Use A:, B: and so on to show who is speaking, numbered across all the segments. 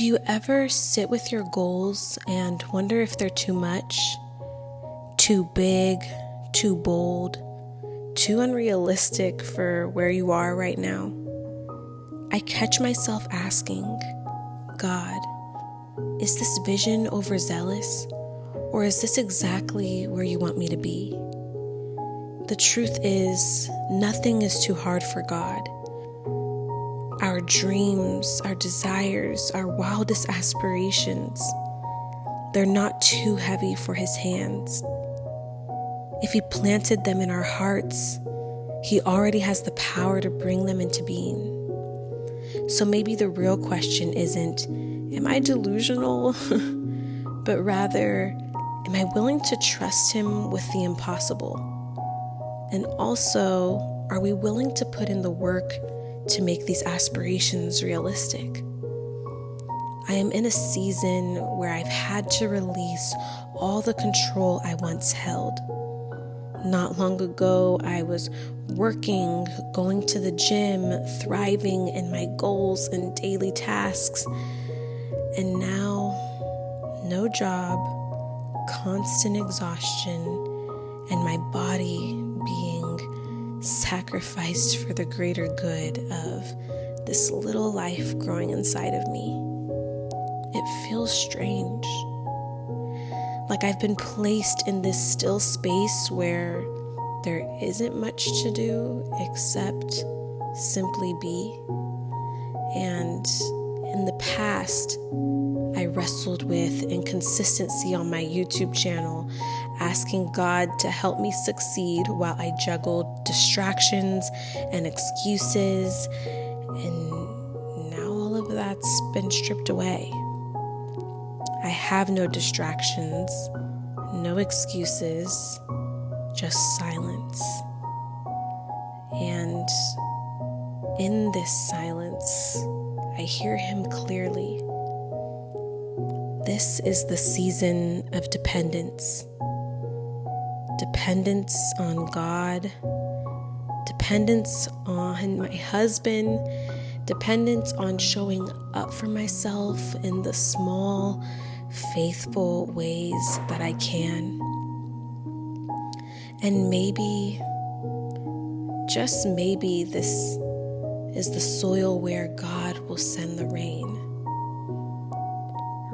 A: Do you ever sit with your goals and wonder if they're too much, too big, too bold, too unrealistic for where you are right now? I catch myself asking, God, is this vision overzealous, or is this exactly where you want me to be? The truth is, nothing is too hard for God. Our dreams, our desires, our wildest aspirations, they're not too heavy for His hands. If He planted them in our hearts, He already has the power to bring them into being. So maybe the real question isn't, am I delusional? But rather, am I willing to trust Him with the impossible? And also, are we willing to put in the work to make these aspirations realistic? I am in a season where I've had to release all the control I once held. Not long ago, I was working, going to the gym, thriving in my goals and daily tasks. And now, no job, constant exhaustion, and my body being sacrificed for the greater good of this little life growing inside of me. It feels strange. Like I've been placed in this still space where there isn't much to do except simply be. And in the past, I wrestled with inconsistency on my YouTube channel, asking God to help me succeed while I juggled distractions and excuses, and now all of that's been stripped away. I have no distractions, no excuses, just silence. And in this silence, I hear Him clearly. This is the season of dependence. Dependence on God, dependence on my husband, dependence on showing up for myself in the small, faithful ways that I can. And maybe, just maybe, this is the soil where God will send the rain,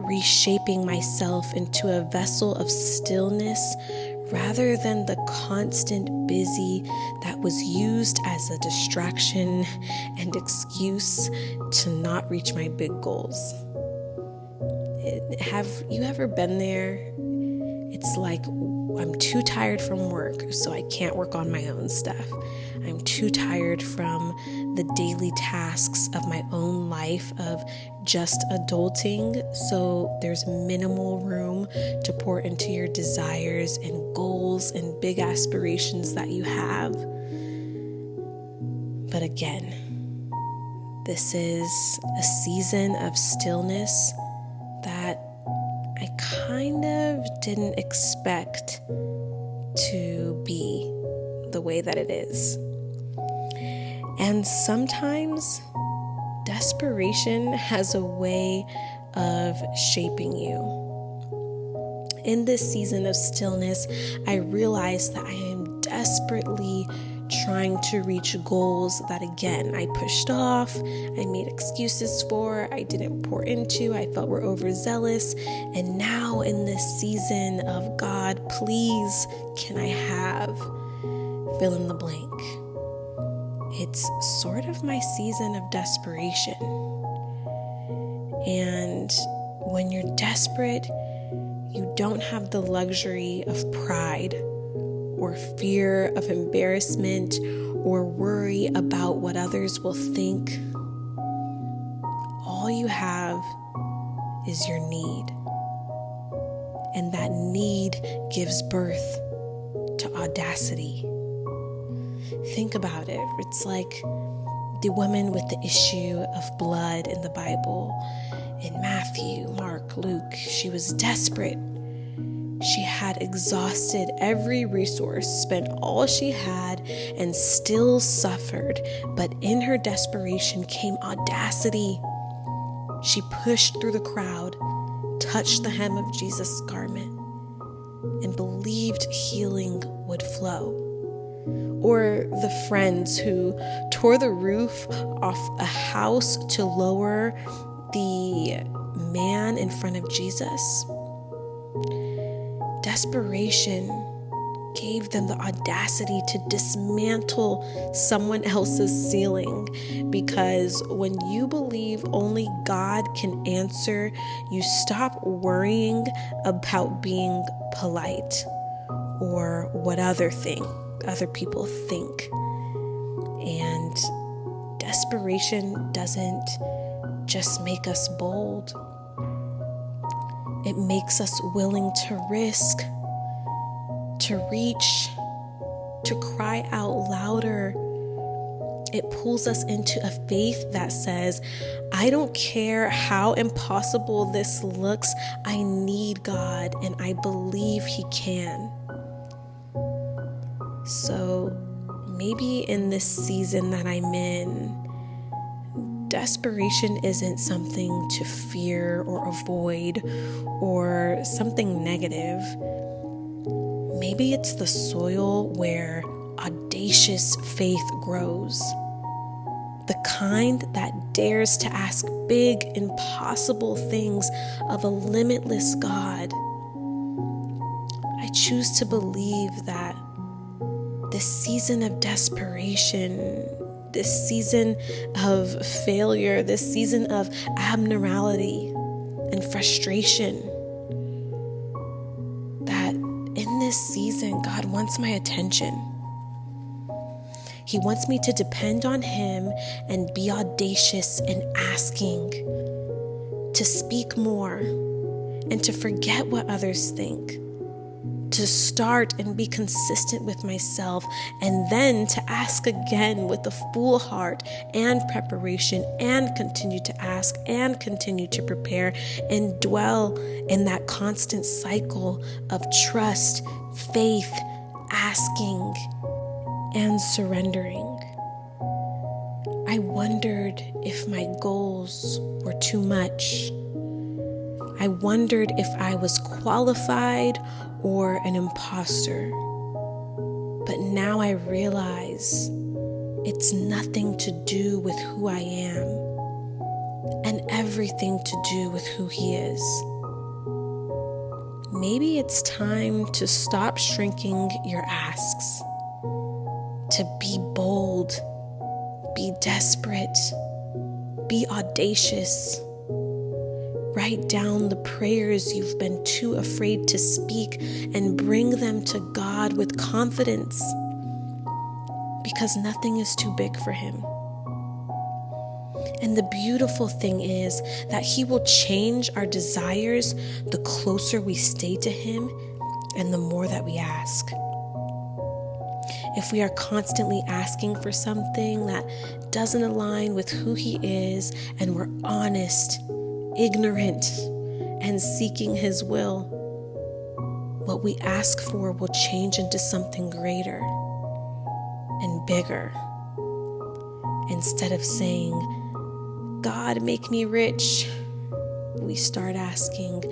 A: reshaping myself into a vessel of stillness rather than the constant busy that was used as a distraction and excuse to not reach my big goals. Have you ever been there? It's like I'm too tired from work, so I can't work on my own stuff. I'm too tired from the daily tasks of my own life of just adulting, so there's minimal room to pour into your desires and goals and big aspirations that you have. But again, this is a season of stillness that I kind of didn't expect to be the way that it is. And sometimes desperation has a way of shaping you. In this season of stillness, I realized that I am desperately trying to reach goals that, again, I pushed off, I made excuses for, I didn't pour into, I felt were overzealous. And now in this season of God, please, can I have fill in the blank? It's sort of my season of desperation. And when you're desperate, you don't have the luxury of pride or fear of embarrassment or worry about what others will think. All you have is your need. And that need gives birth to audacity. Think about it. It's like the woman with the issue of blood in the Bible. In Matthew, Mark, Luke, she was desperate. She had exhausted every resource, spent all she had, and still suffered. But in her desperation came audacity. She pushed through the crowd, touched the hem of Jesus' garment, and believed healing would flow. Or the friends who tore the roof off a house to lower the man in front of Jesus. Desperation gave them the audacity to dismantle someone else's ceiling, because when you believe only God can answer, you stop worrying about being polite or what other people think. And desperation doesn't just make us bold. It makes us willing to risk, to reach, to cry out louder. It pulls us into a faith that says, I don't care how impossible this looks, I need God and I believe He can. So maybe in this season that I'm in, desperation isn't something to fear or avoid or something negative. Maybe it's the soil where audacious faith grows. The kind that dares to ask big, impossible things of a limitless God. I choose to believe that this season of desperation, this season of failure, this season of abnormality and frustration, that in this season, God wants my attention. He wants me to depend on Him and be audacious in asking, to speak more, and to forget what others think, to start and be consistent with myself, and then to ask again with a full heart and preparation, and continue to ask and continue to prepare and dwell in that constant cycle of trust, faith, asking, and surrendering. I wondered if my goals were too much. I wondered if I was qualified or an imposter. But now I realize it's nothing to do with who I am and everything to do with who He is. Maybe it's time to stop shrinking your asks, to be bold, be desperate, be audacious. Write down the prayers you've been too afraid to speak and bring them to God with confidence, because nothing is too big for Him. And the beautiful thing is that He will change our desires the closer we stay to Him and the more that we ask. If we are constantly asking for something that doesn't align with who He is, and we're honest, ignorant, and seeking His will, what we ask for will change into something greater and bigger. Instead of saying, God, make me rich, we start asking,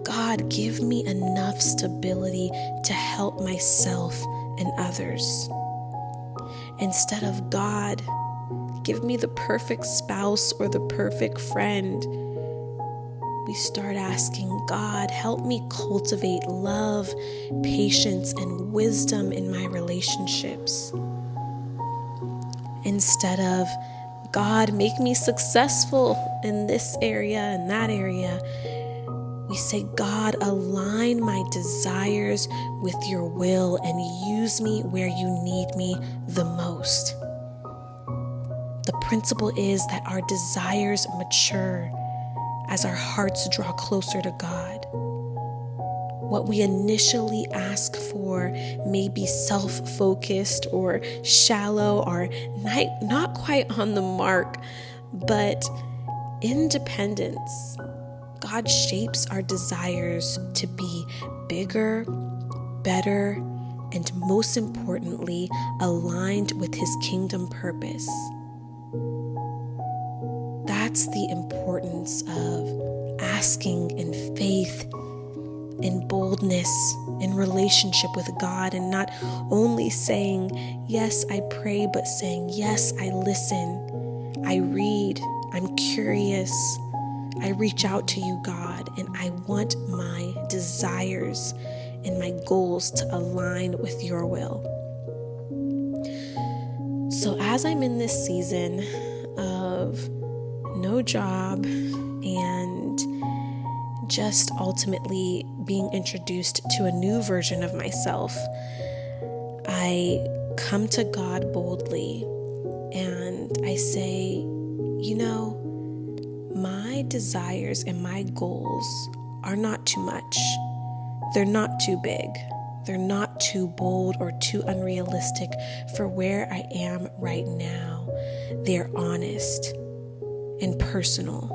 A: God, give me enough stability to help myself and others. Instead of, God, give me the perfect spouse or the perfect friend, we start asking, God, help me cultivate love, patience, and wisdom in my relationships. Instead of, God, make me successful in this area and that area, we say, God, align my desires with your will and use me where you need me the most. The principle is that our desires mature as our hearts draw closer to God. What we initially ask for may be self-focused or shallow or not quite on the mark, but in dependence, God shapes our desires to be bigger, better, and most importantly, aligned with His kingdom purpose. That's that's the importance of asking in faith, in boldness, in relationship with God, and not only saying, yes, I pray, but saying, yes, I listen, I read, I'm curious, I reach out to you, God, and I want my desires and my goals to align with your will. So as I'm in this season of no job and just ultimately being introduced to a new version of myself, I come to God boldly and I say, my desires and my goals are not too much. They're not too big. They're not too bold or too unrealistic for where I am right now. They're honest and personal.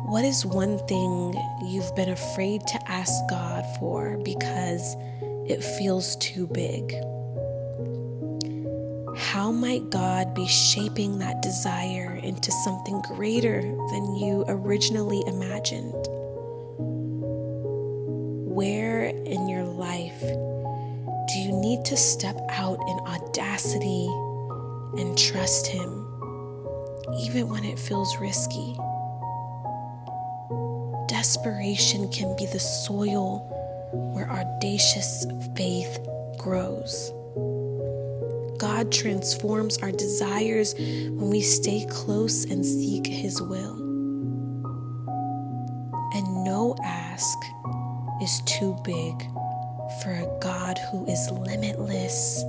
A: What is one thing you've been afraid to ask God for because it feels too big? How might God be shaping that desire into something greater than you originally imagined? Where in your life do you need to step out in audacity and trust Him, even when it feels risky? Desperation can be the soil where audacious faith grows. God transforms our desires when we stay close and seek His will. And no ask is too big for a God who is limitless.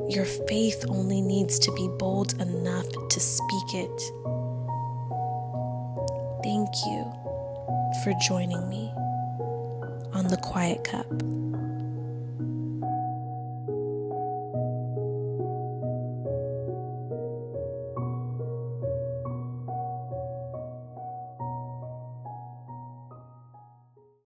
A: Your faith only needs to be bold enough to speak it. Thank you for joining me on The Quiet Cup.